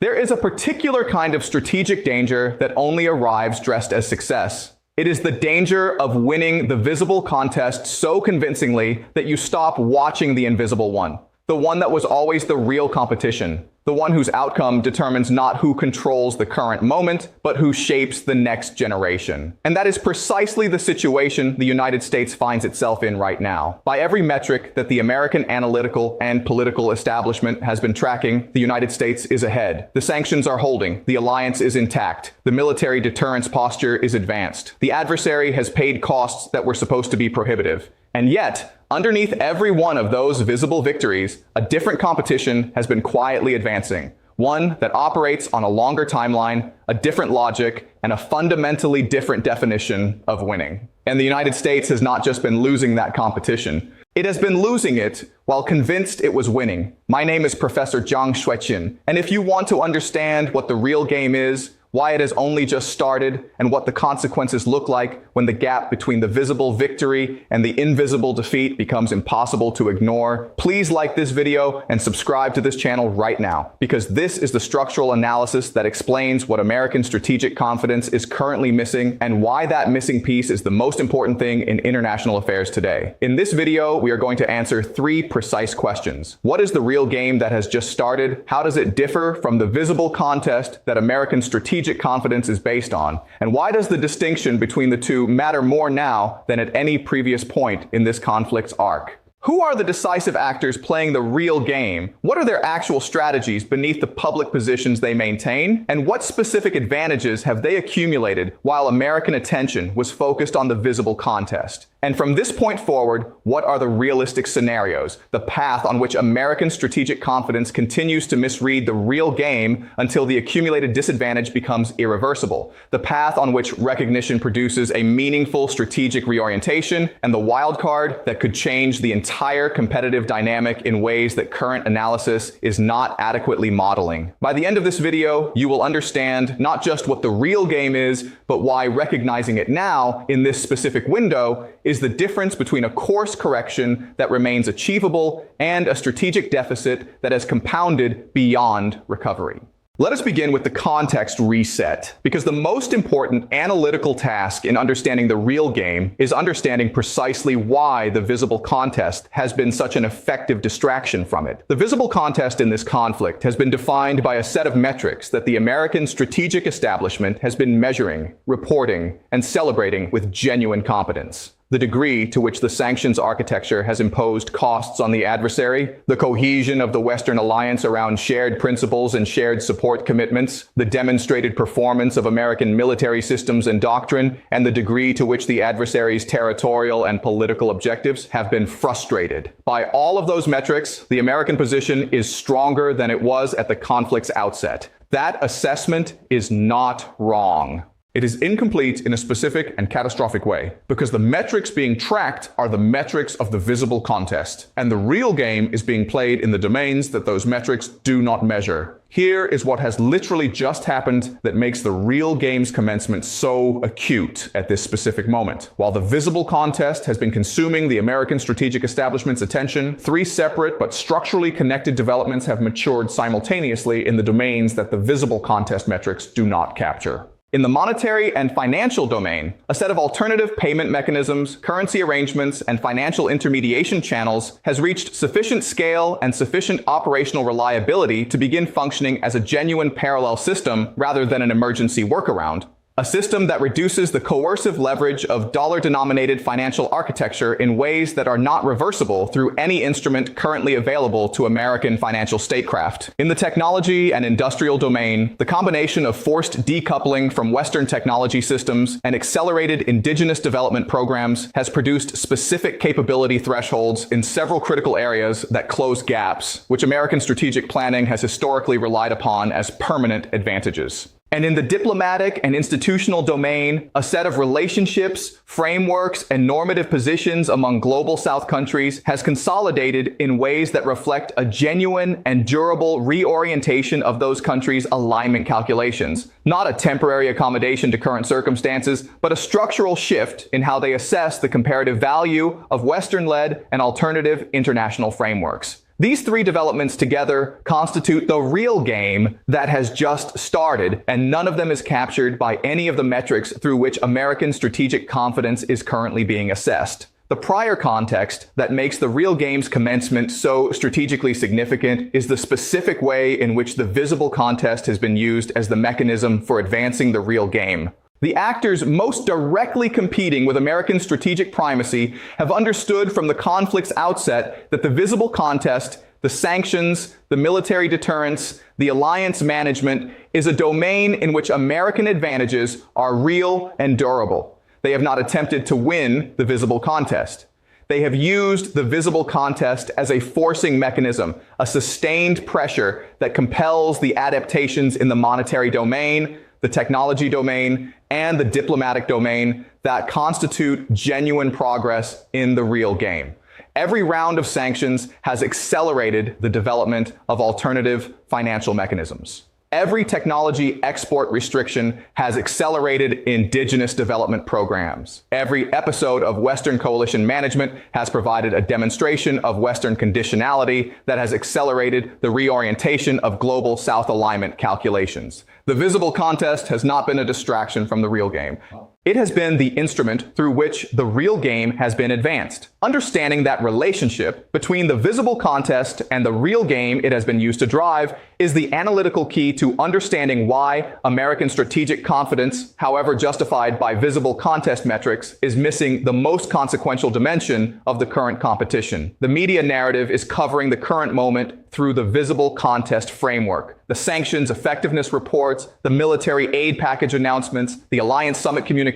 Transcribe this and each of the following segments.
There is a particular kind of strategic danger that only arrives dressed as success. It is the danger of winning the visible contest so convincingly that you stop watching the invisible one, the one that was always the real competition, the one whose outcome determines not who controls the current moment, but who shapes the next generation. And that is precisely the situation the United States finds itself in right now. By every metric that the American analytical and political establishment has been tracking, the United States is ahead. The sanctions are holding. The alliance is intact. The military deterrence posture is advanced. The adversary has paid costs that were supposed to be prohibitive. And yet, underneath every one of those visible victories, a different competition has been quietly advancing. One that operates on a longer timeline, a different logic, and a fundamentally different definition of winning. And the United States has not just been losing that competition. It has been losing it while convinced it was winning. My name is Professor Jiang Xueqin, and if you want to understand what the real game is, why it has only just started, and what the consequences look like when the gap between the visible victory and the invisible defeat becomes impossible to ignore, please like this video and subscribe to this channel right now, because this is the structural analysis that explains what American strategic confidence is currently missing and why that missing piece is the most important thing in international affairs today. In this video, we are going to answer 3 precise questions. What is the real game that has just started? How does it differ from the visible contest that American strategic confidence is based on? And why does the distinction between the two matter more now than at any previous point in this conflict's arc? Who are the decisive actors playing the real game? What are their actual strategies beneath the public positions they maintain? And what specific advantages have they accumulated while American attention was focused on the visible contest? And from this point forward, what are the realistic scenarios, the path on which American strategic confidence continues to misread the real game until the accumulated disadvantage becomes irreversible, the path on which recognition produces a meaningful strategic reorientation, and the wild card that could change the entire competitive dynamic in ways that current analysis is not adequately modeling. By the end of this video, you will understand not just what the real game is, but why recognizing it now in this specific window is the difference between a course correction that remains achievable and a strategic deficit that has compounded beyond recovery. Let us begin with the context reset, because the most important analytical task in understanding the real game is understanding precisely why the visible contest has been such an effective distraction from it. The visible contest in this conflict has been defined by a set of metrics that the American strategic establishment has been measuring, reporting, and celebrating with genuine competence. The degree to which the sanctions architecture has imposed costs on the adversary, the cohesion of the Western alliance around shared principles and shared support commitments, the demonstrated performance of American military systems and doctrine, and the degree to which the adversary's territorial and political objectives have been frustrated. By all of those metrics, the American position is stronger than it was at the conflict's outset. That assessment is not wrong. It is incomplete in a specific and catastrophic way, because the metrics being tracked are the metrics of the visible contest, and the real game is being played in the domains that those metrics do not measure. Here is what has literally just happened that makes the real game's commencement so acute at this specific moment. While the visible contest has been consuming the American strategic establishment's attention, 3 separate but structurally connected developments have matured simultaneously in the domains that the visible contest metrics do not capture. In the monetary and financial domain, a set of alternative payment mechanisms, currency arrangements, and financial intermediation channels has reached sufficient scale and sufficient operational reliability to begin functioning as a genuine parallel system rather than an emergency workaround. A system that reduces the coercive leverage of dollar-denominated financial architecture in ways that are not reversible through any instrument currently available to American financial statecraft. In the technology and industrial domain, the combination of forced decoupling from Western technology systems and accelerated indigenous development programs has produced specific capability thresholds in several critical areas that close gaps, which American strategic planning has historically relied upon as permanent advantages. And in the diplomatic and institutional domain, a set of relationships, frameworks, and normative positions among global South countries has consolidated in ways that reflect a genuine and durable reorientation of those countries' alignment calculations. Not a temporary accommodation to current circumstances, but a structural shift in how they assess the comparative value of Western-led and alternative international frameworks. These three developments together constitute the real game that has just started, and none of them is captured by any of the metrics through which American strategic confidence is currently being assessed. The prior context that makes the real game's commencement so strategically significant is the specific way in which the visible contest has been used as the mechanism for advancing the real game. The actors most directly competing with American strategic primacy have understood from the conflict's outset that the visible contest, the sanctions, the military deterrence, the alliance management is a domain in which American advantages are real and durable. They have not attempted to win the visible contest. They have used the visible contest as a forcing mechanism, a sustained pressure that compels the adaptations in the monetary domain, the technology domain, and the diplomatic domain that constitute genuine progress in the real game. Every round of sanctions has accelerated the development of alternative financial mechanisms. Every technology export restriction has accelerated indigenous development programs. Every episode of Western coalition management has provided a demonstration of Western conditionality that has accelerated the reorientation of global South alignment calculations. The visible contest has not been a distraction from the real game. It has been the instrument through which the real game has been advanced. Understanding that relationship between the visible contest and the real game it has been used to drive is the analytical key to understanding why American strategic confidence, however justified by visible contest metrics, is missing the most consequential dimension of the current competition. The media narrative is covering the current moment through the visible contest framework. The sanctions effectiveness reports, the military aid package announcements, the alliance summit communiques,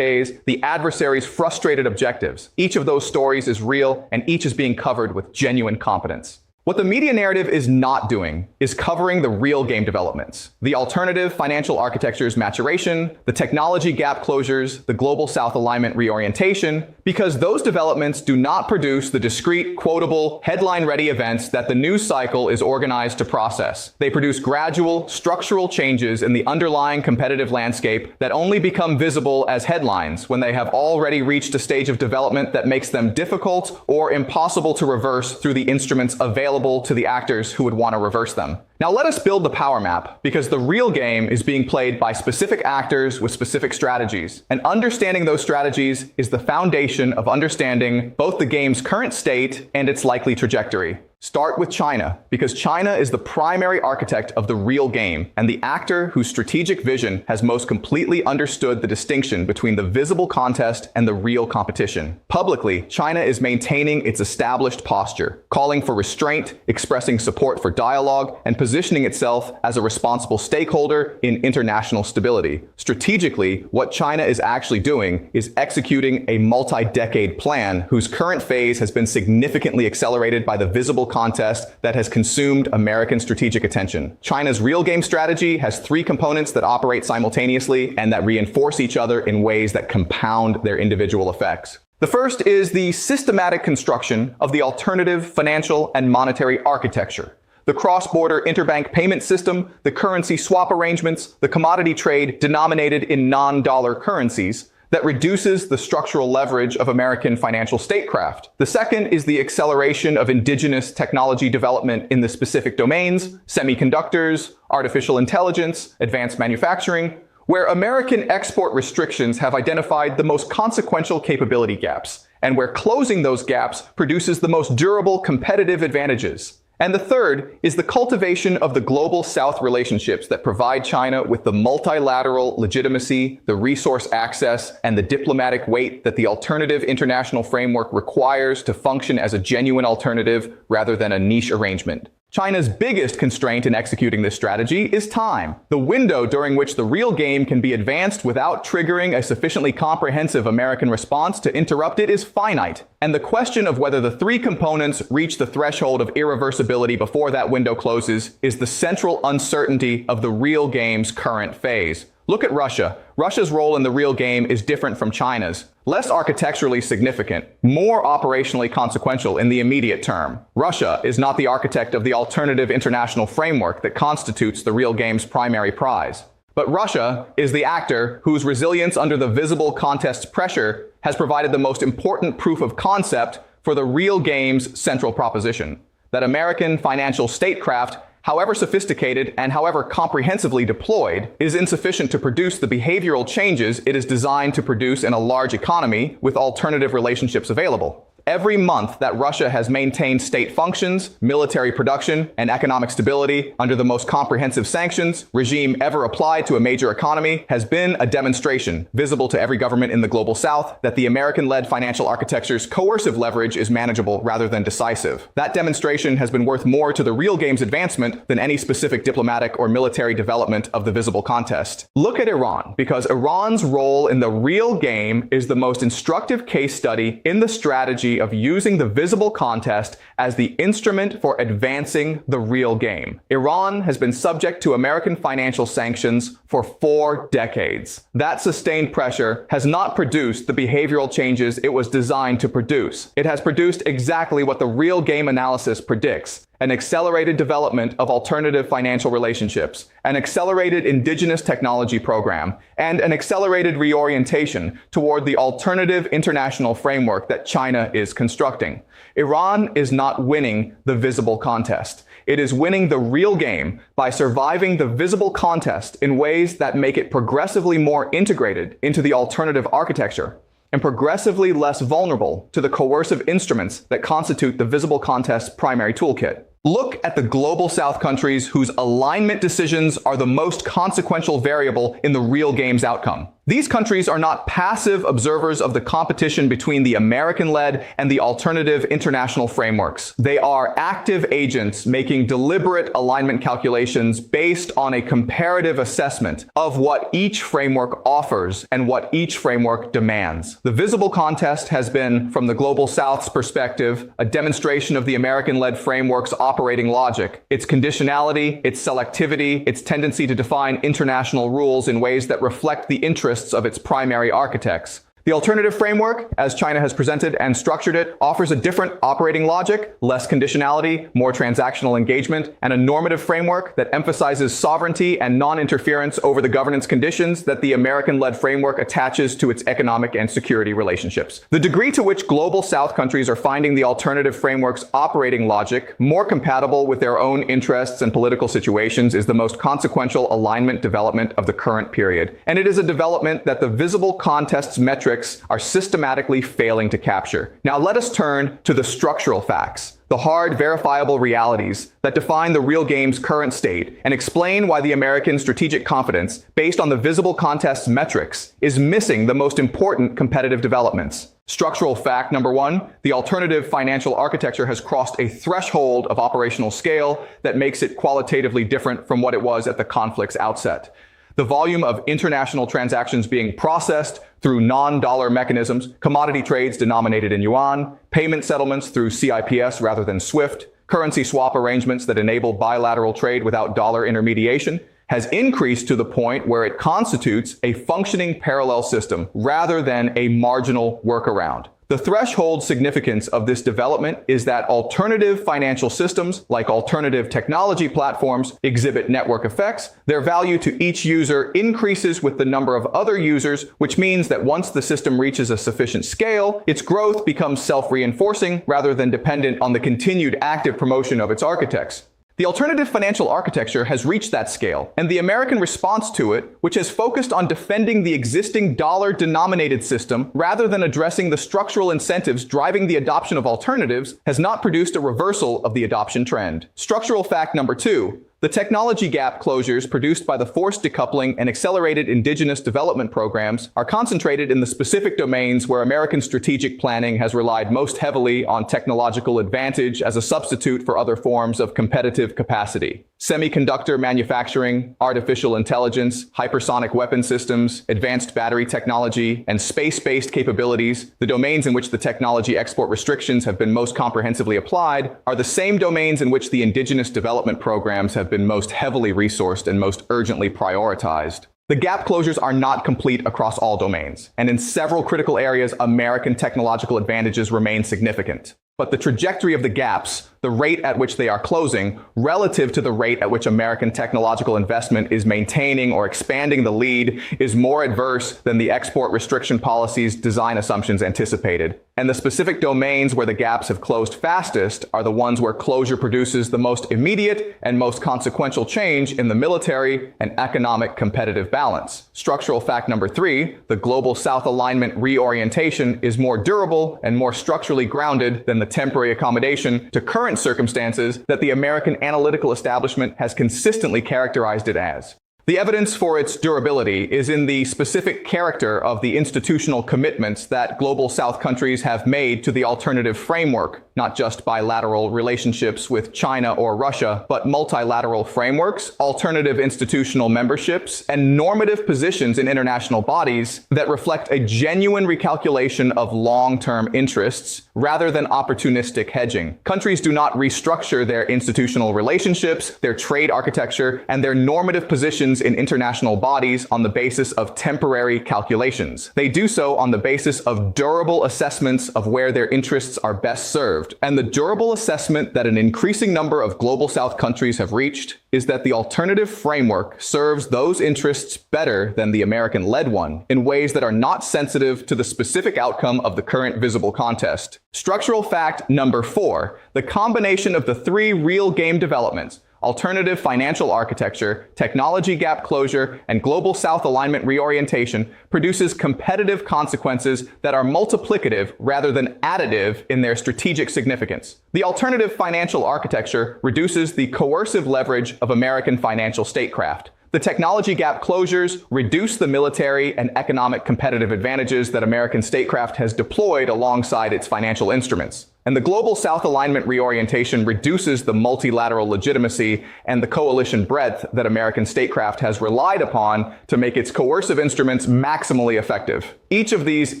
the adversaries' frustrated objectives. Each of those stories is real, and each is being covered with genuine competence. What the media narrative is not doing is covering the real game developments, the alternative financial architecture's maturation, the technology gap closures, the global South alignment reorientation, because those developments do not produce the discrete, quotable, headline-ready events that the news cycle is organized to process. They produce gradual, structural changes in the underlying competitive landscape that only become visible as headlines when they have already reached a stage of development that makes them difficult or impossible to reverse through the instruments available to the actors who would want to reverse them. Now let us build the power map, because the real game is being played by specific actors with specific strategies. And understanding those strategies is the foundation of understanding both the game's current state and its likely trajectory. Start with China, because China is the primary architect of the real game and the actor whose strategic vision has most completely understood the distinction between the visible contest and the real competition. Publicly, China is maintaining its established posture, calling for restraint, expressing support for dialogue, and positioning itself as a responsible stakeholder in international stability. Strategically, what China is actually doing is executing a multi-decade plan whose current phase has been significantly accelerated by the visible contest that has consumed American strategic attention. China's real game strategy has three components that operate simultaneously and that reinforce each other in ways that compound their individual effects. The first is the systematic construction of the alternative financial and monetary architecture. The cross-border interbank payment system, the currency swap arrangements, the commodity trade denominated in non-dollar currencies, that reduces the structural leverage of American financial statecraft. The second is the acceleration of indigenous technology development in the specific domains, semiconductors, artificial intelligence, advanced manufacturing, where American export restrictions have identified the most consequential capability gaps, and where closing those gaps produces the most durable competitive advantages. And the third is the cultivation of the global South relationships that provide China with the multilateral legitimacy, the resource access, and the diplomatic weight that the alternative international framework requires to function as a genuine alternative rather than a niche arrangement. China's biggest constraint in executing this strategy is time. The window during which the real game can be advanced without triggering a sufficiently comprehensive American response to interrupt it is finite. And the question of whether the three components reach the threshold of irreversibility before that window closes is the central uncertainty of the real game's current phase. Look at Russia. Russia's role in the real game is different from China's. Less architecturally significant, more operationally consequential in the immediate term. Russia is not the architect of the alternative international framework that constitutes the real game's primary prize. But Russia is the actor whose resilience under the visible contest's pressure has provided the most important proof of concept for the real game's central proposition, that American financial statecraft, however sophisticated and however comprehensively deployed, is insufficient to produce the behavioral changes it is designed to produce in a large economy with alternative relationships available. Every month that Russia has maintained state functions, military production, and economic stability under the most comprehensive sanctions regime ever applied to a major economy has been a demonstration, visible to every government in the global south, that the American-led financial architecture's coercive leverage is manageable rather than decisive. That demonstration has been worth more to the real game's advancement than any specific diplomatic or military development of the visible contest. Look at Iran, because Iran's role in the real game is the most instructive case study in the strategy of using the visible contest as the instrument for advancing the real game. Iran has been subject to American financial sanctions for 4 decades. That sustained pressure has not produced the behavioral changes it was designed to produce. It has produced exactly what the real game analysis predicts: an accelerated development of alternative financial relationships, an accelerated indigenous technology program, and an accelerated reorientation toward the alternative international framework that China is constructing. Iran is not winning the visible contest. It is winning the real game by surviving the visible contest in ways that make it progressively more integrated into the alternative architecture and progressively less vulnerable to the coercive instruments that constitute the visible contest's primary toolkit. Look at the global south countries whose alignment decisions are the most consequential variable in the real game's outcome. These countries are not passive observers of the competition between the American-led and the alternative international frameworks. They are active agents making deliberate alignment calculations based on a comparative assessment of what each framework offers and what each framework demands. The visible contest has been, from the global south's perspective, a demonstration of the American-led framework's operating logic, its conditionality, its selectivity, its tendency to define international rules in ways that reflect the interests of its primary architects. The alternative framework, as China has presented and structured it, offers a different operating logic, less conditionality, more transactional engagement, and a normative framework that emphasizes sovereignty and non-interference over the governance conditions that the American-led framework attaches to its economic and security relationships. The degree to which global South countries are finding the alternative framework's operating logic more compatible with their own interests and political situations is the most consequential alignment development of the current period. And it is a development that the visible contest's metrics are systematically failing to capture. Now let us turn to the structural facts, the hard, verifiable realities that define the real game's current state and explain why the American strategic confidence, based on the visible contest's metrics, is missing the most important competitive developments. Structural fact number 1, the alternative financial architecture has crossed a threshold of operational scale that makes it qualitatively different from what it was at the conflict's outset. The volume of international transactions being processed through non-dollar mechanisms, commodity trades denominated in yuan, payment settlements through CIPS rather than SWIFT, currency swap arrangements that enable bilateral trade without dollar intermediation, has increased to the point where it constitutes a functioning parallel system rather than a marginal workaround. The threshold significance of this development is that alternative financial systems, like alternative technology platforms, exhibit network effects. Their value to each user increases with the number of other users, which means that once the system reaches a sufficient scale, its growth becomes self-reinforcing rather than dependent on the continued active promotion of its architects. The alternative financial architecture has reached that scale, and the American response to it, which has focused on defending the existing dollar-denominated system rather than addressing the structural incentives driving the adoption of alternatives, has not produced a reversal of the adoption trend. Structural fact number 2. The technology gap closures produced by the forced decoupling and accelerated indigenous development programs are concentrated in the specific domains where American strategic planning has relied most heavily on technological advantage as a substitute for other forms of competitive capacity. Semiconductor manufacturing, artificial intelligence, hypersonic weapon systems, advanced battery technology, and space-based capabilities, the domains in which the technology export restrictions have been most comprehensively applied, are the same domains in which the indigenous development programs have been most heavily resourced and most urgently prioritized. The gap closures are not complete across all domains, and in several critical areas, American technological advantages remain significant. But the trajectory of the gaps, the rate at which they are closing, relative to the rate at which American technological investment is maintaining or expanding the lead, is more adverse than the export restriction policy's design assumptions anticipated. And the specific domains where the gaps have closed fastest are the ones where closure produces the most immediate and most consequential change in the military and economic competitive balance. Structural fact number 3, the global South alignment reorientation is more durable and more structurally grounded than the temporary accommodation to current circumstances that the American analytical establishment has consistently characterized it as. The evidence for its durability is in the specific character of the institutional commitments that global South countries have made to the alternative framework, not just bilateral relationships with China or Russia, but multilateral frameworks, alternative institutional memberships, and normative positions in international bodies that reflect a genuine recalculation of long-term interests rather than opportunistic hedging. Countries do not restructure their institutional relationships, their trade architecture, and their normative positions in international bodies on the basis of temporary calculations. They do so on the basis of durable assessments of where their interests are best served. And the durable assessment that an increasing number of global South countries have reached is that the alternative framework serves those interests better than the American-led one in ways that are not sensitive to the specific outcome of the current visible contest. Structural fact number 4, the combination of the 3 real game developments, alternative financial architecture, technology gap closure, and global South alignment reorientation, produces competitive consequences that are multiplicative rather than additive in their strategic significance. The alternative financial architecture reduces the coercive leverage of American financial statecraft. The technology gap closures reduce the military and economic competitive advantages that American statecraft has deployed alongside its financial instruments. And the global South alignment reorientation reduces the multilateral legitimacy and the coalition breadth that American statecraft has relied upon to make its coercive instruments maximally effective. Each of these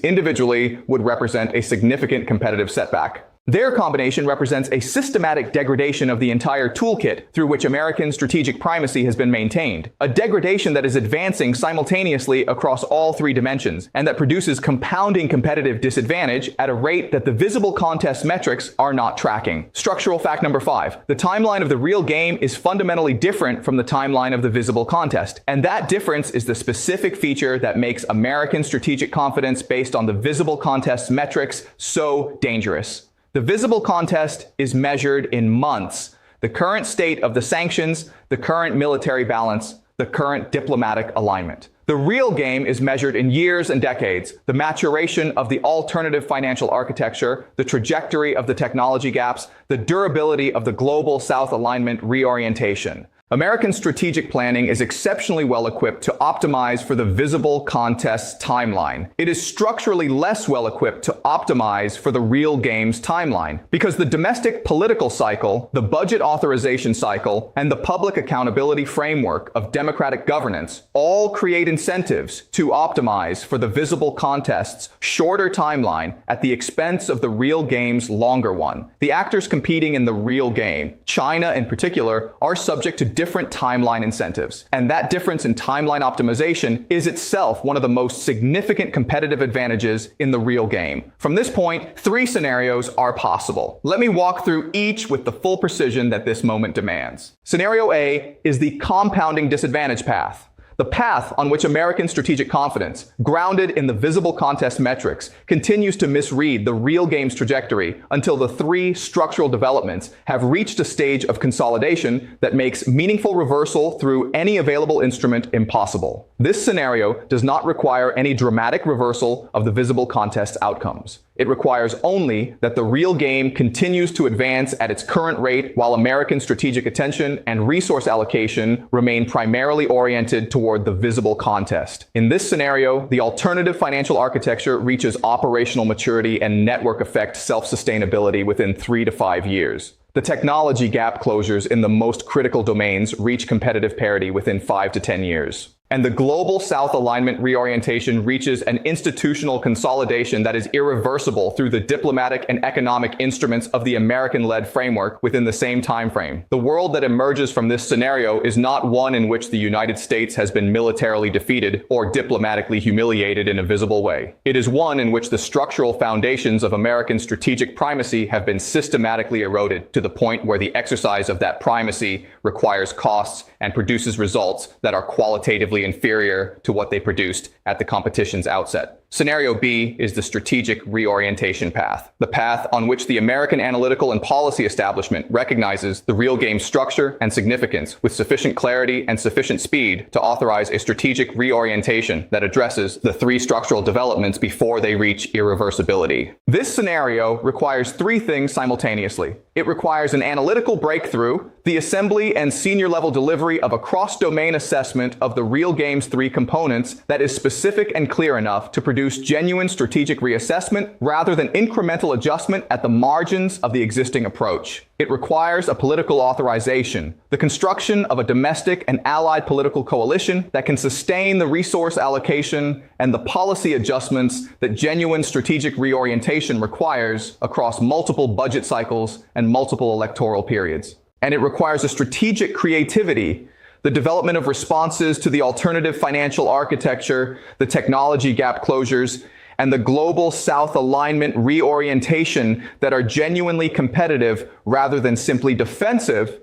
individually would represent a significant competitive setback. Their combination represents a systematic degradation of the entire toolkit through which American strategic primacy has been maintained, a degradation that is advancing simultaneously across all 3 dimensions, and that produces compounding competitive disadvantage at a rate that the visible contest metrics are not tracking. Structural fact number 5, the timeline of the real game is fundamentally different from the timeline of the visible contest, and that difference is the specific feature that makes American strategic confidence based on the visible contest metrics so dangerous. The visible contest is measured in months. The current state of the sanctions, the current military balance, the current diplomatic alignment. The real game is measured in years and decades. The maturation of the alternative financial architecture, the trajectory of the technology gaps, the durability of the global South alignment reorientation. American strategic planning is exceptionally well equipped to optimize for the visible contest's timeline. It is structurally less well equipped to optimize for the real game's timeline, because the domestic political cycle, the budget authorization cycle, and the public accountability framework of democratic governance all create incentives to optimize for the visible contest's shorter timeline at the expense of the real game's longer one. The actors competing in the real game, China in particular, are subject to different timeline incentives. And that difference in timeline optimization is itself one of the most significant competitive advantages in the real game. From this point, 3 scenarios are possible. Let me walk through each with the full precision that this moment demands. Scenario A is the compounding disadvantage path. The path on which American strategic confidence, grounded in the visible contest metrics, continues to misread the real game's trajectory until the 3 structural developments have reached a stage of consolidation that makes meaningful reversal through any available instrument impossible. This scenario does not require any dramatic reversal of the visible contest outcomes. It requires only that the real game continues to advance at its current rate while American strategic attention and resource allocation remain primarily oriented toward the visible contest. In this scenario, the alternative financial architecture reaches operational maturity and network effect self-sustainability within 3 to 5 years. The technology gap closures in the most critical domains reach competitive parity within 5 to 10 years. And the global South alignment reorientation reaches an institutional consolidation that is irreversible through the diplomatic and economic instruments of the American-led framework within the same time frame. The world that emerges from this scenario is not one in which the United States has been militarily defeated or diplomatically humiliated in a visible way. It is one in which the structural foundations of American strategic primacy have been systematically eroded to the point where the exercise of that primacy requires costs and produces results that are qualitatively inferior to what they produced at the competition's outset. Scenario B is the strategic reorientation path, the path on which the American analytical and policy establishment recognizes the real game structure and significance with sufficient clarity and sufficient speed to authorize a strategic reorientation that addresses the three structural developments before they reach irreversibility. This scenario requires three things simultaneously. It requires an analytical breakthrough, the assembly and senior level delivery of a cross-domain assessment of the real game's three components that is specific and clear enough to produce genuine strategic reassessment rather than incremental adjustment at the margins of the existing approach. It requires a political authorization, the construction of a domestic and allied political coalition that can sustain the resource allocation and the policy adjustments that genuine strategic reorientation requires across multiple budget cycles and multiple electoral periods. And it requires a strategic creativity, the development of responses to the alternative financial architecture, the technology gap closures, and the global South alignment reorientation that are genuinely competitive rather than simply defensive,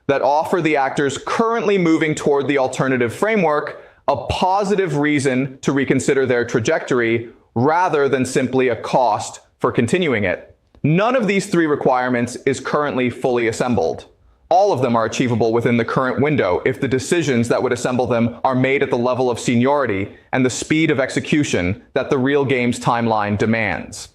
that offer the actors currently moving toward the alternative framework a positive reason to reconsider their trajectory rather than simply a cost for continuing it. None of these three requirements is currently fully assembled. All of them are achievable within the current window if the decisions that would assemble them are made at the level of seniority and the speed of execution that the real game's timeline demands.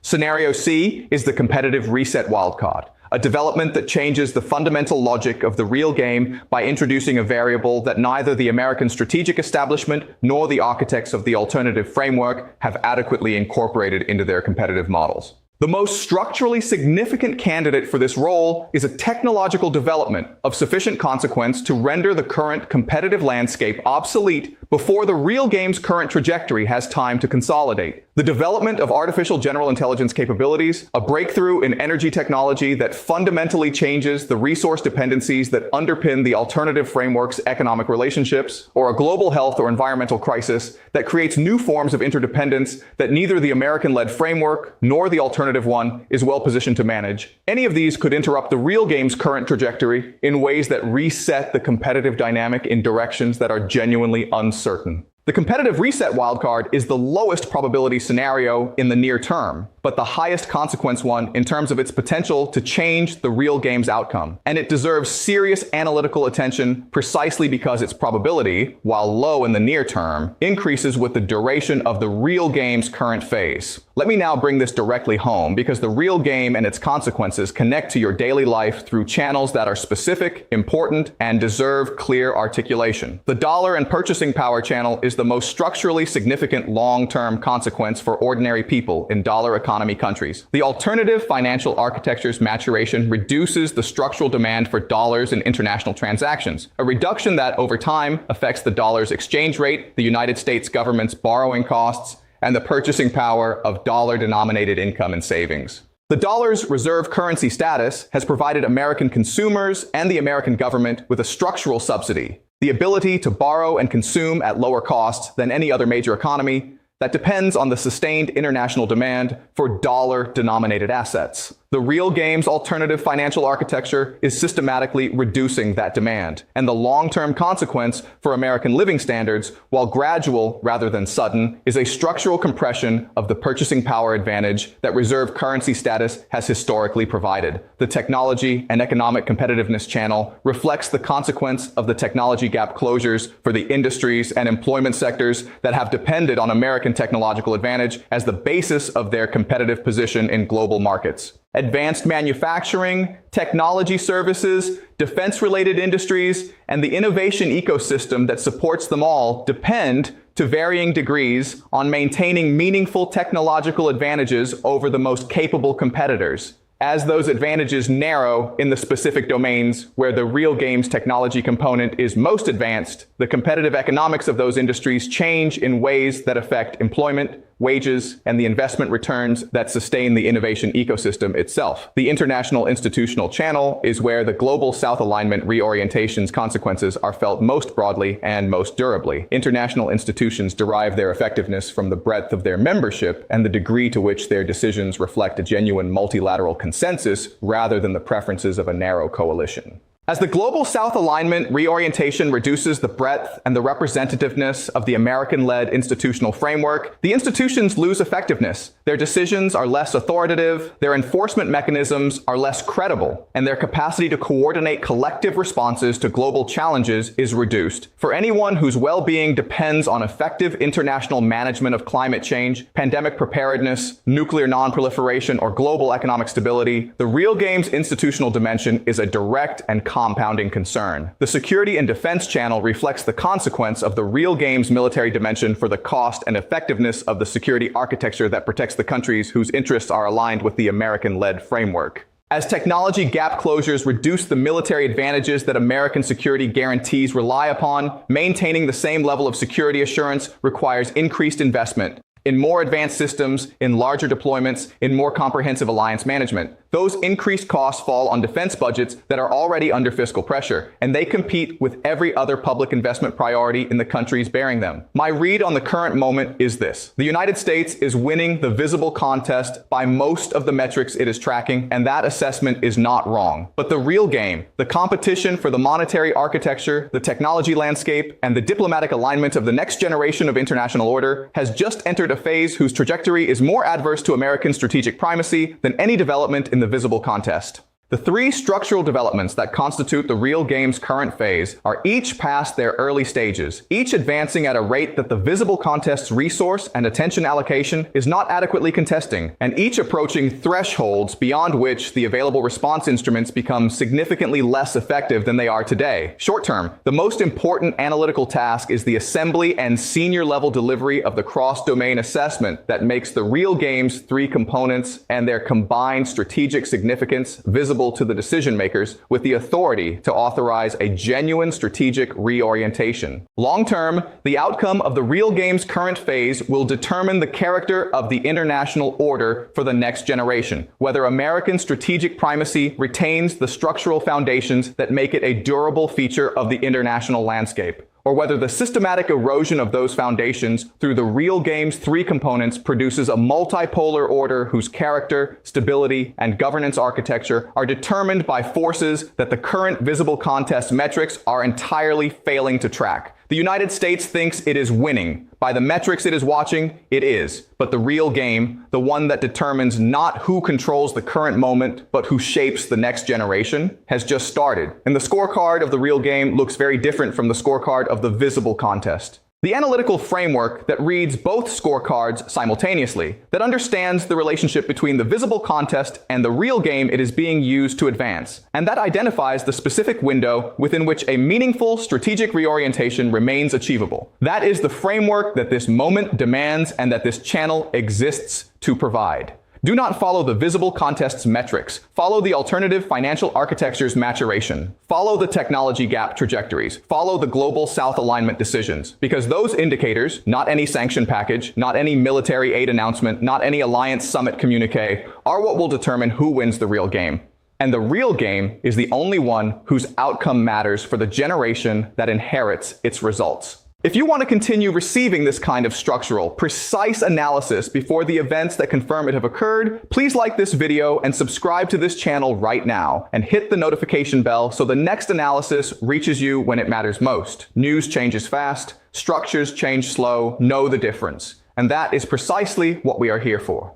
Scenario C is the competitive reset wildcard, a development that changes the fundamental logic of the real game by introducing a variable that neither the American strategic establishment nor the architects of the alternative framework have adequately incorporated into their competitive models. The most structurally significant candidate for this role is a technological development of sufficient consequence to render the current competitive landscape obsolete before the real game's current trajectory has time to consolidate. The development of artificial general intelligence capabilities, a breakthrough in energy technology that fundamentally changes the resource dependencies that underpin the alternative framework's economic relationships, or a global health or environmental crisis that creates new forms of interdependence that neither the American-led framework nor the alternative one is well positioned to manage. Any of these could interrupt the real game's current trajectory in ways that reset the competitive dynamic in directions that are genuinely uncertain. The competitive reset wildcard is the lowest probability scenario in the near term, but the highest consequence one in terms of its potential to change the real game's outcome. And it deserves serious analytical attention precisely because its probability, while low in the near term, increases with the duration of the real game's current phase. Let me now bring this directly home because the real game and its consequences connect to your daily life through channels that are specific, important, and deserve clear articulation. The dollar and purchasing power channel is the most structurally significant long-term consequence for ordinary people in dollar economy countries. The alternative financial architecture's maturation reduces the structural demand for dollars in international transactions, a reduction that over time affects the dollar's exchange rate, the United States government's borrowing costs, and the purchasing power of dollar-denominated income and savings. The dollar's reserve currency status has provided American consumers and the American government with a structural subsidy, the ability to borrow and consume at lower cost than any other major economy that depends on the sustained international demand for dollar-denominated assets. The real game's alternative financial architecture is systematically reducing that demand, and the long-term consequence for American living standards, while gradual rather than sudden, is a structural compression of the purchasing power advantage that reserve currency status has historically provided. The technology and economic competitiveness channel reflects the consequence of the technology gap closures for the industries and employment sectors that have depended on American technological advantage as the basis of their competitive position in global markets. Advanced manufacturing, technology services, defense-related industries, and the innovation ecosystem that supports them all depend, to varying degrees, on maintaining meaningful technological advantages over the most capable competitors. As those advantages narrow in the specific domains where the real game's technology component is most advanced, the competitive economics of those industries change in ways that affect employment, wages, and the investment returns that sustain the innovation ecosystem itself. The international institutional channel is where the global South alignment reorientation's consequences are felt most broadly and most durably. International institutions derive their effectiveness from the breadth of their membership and the degree to which their decisions reflect a genuine multilateral consensus rather than the preferences of a narrow coalition. As the global South alignment reorientation reduces the breadth and the representativeness of the American-led institutional framework, the institutions lose effectiveness. Their decisions are less authoritative, their enforcement mechanisms are less credible, and their capacity to coordinate collective responses to global challenges is reduced. For anyone whose well-being depends on effective international management of climate change, pandemic preparedness, nuclear non-proliferation, or global economic stability, the real game's institutional dimension is a direct and compounding concern. The security and defense channel reflects the consequence of the real game's military dimension for the cost and effectiveness of the security architecture that protects the countries whose interests are aligned with the American-led framework. As technology gap closures reduce the military advantages that American security guarantees rely upon, maintaining the same level of security assurance requires increased investment in more advanced systems, in larger deployments, in more comprehensive alliance management. Those increased costs fall on defense budgets that are already under fiscal pressure, and they compete with every other public investment priority in the countries bearing them. My read on the current moment is this: the United States is winning the visible contest by most of the metrics it is tracking, and that assessment is not wrong. But the real game, the competition for the monetary architecture, the technology landscape, and the diplomatic alignment of the next generation of international order, has just entered a phase whose trajectory is more adverse to American strategic primacy than any development in the visible contest. The three structural developments that constitute the real game's current phase are each past their early stages, each advancing at a rate that the visible contest's resource and attention allocation is not adequately contesting, and each approaching thresholds beyond which the available response instruments become significantly less effective than they are today. Short term, the most important analytical task is the assembly and senior level delivery of the cross-domain assessment that makes the real game's three components and their combined strategic significance visible to the decision makers with the authority to authorize a genuine strategic reorientation. Long term, the outcome of the real game's current phase will determine the character of the international order for the next generation, whether American strategic primacy retains the structural foundations that make it a durable feature of the international landscape, or whether the systematic erosion of those foundations through the real game's three components produces a multipolar order whose character, stability, and governance architecture are determined by forces that the current visible contest metrics are entirely failing to track. The United States thinks it is winning. By the metrics it is watching, it is. But the real game, the one that determines not who controls the current moment, but who shapes the next generation, has just started. And the scorecard of the real game looks very different from the scorecard of the visible contest. The analytical framework that reads both scorecards simultaneously, that understands the relationship between the visible contest and the real game it is being used to advance, and that identifies the specific window within which a meaningful strategic reorientation remains achievable. That is the framework that this moment demands and that this channel exists to provide. Do not follow the visible contest's metrics. Follow the alternative financial architecture's maturation. Follow the technology gap trajectories. Follow the global South alignment decisions. Because those indicators, not any sanction package, not any military aid announcement, not any alliance summit communique, are what will determine who wins the real game. And the real game is the only one whose outcome matters for the generation that inherits its results. If you want to continue receiving this kind of structural, precise analysis before the events that confirm it have occurred, please like this video and subscribe to this channel right now, and hit the notification bell so the next analysis reaches you when it matters most. News changes fast, structures change slow, know the difference. And that is precisely what we are here for.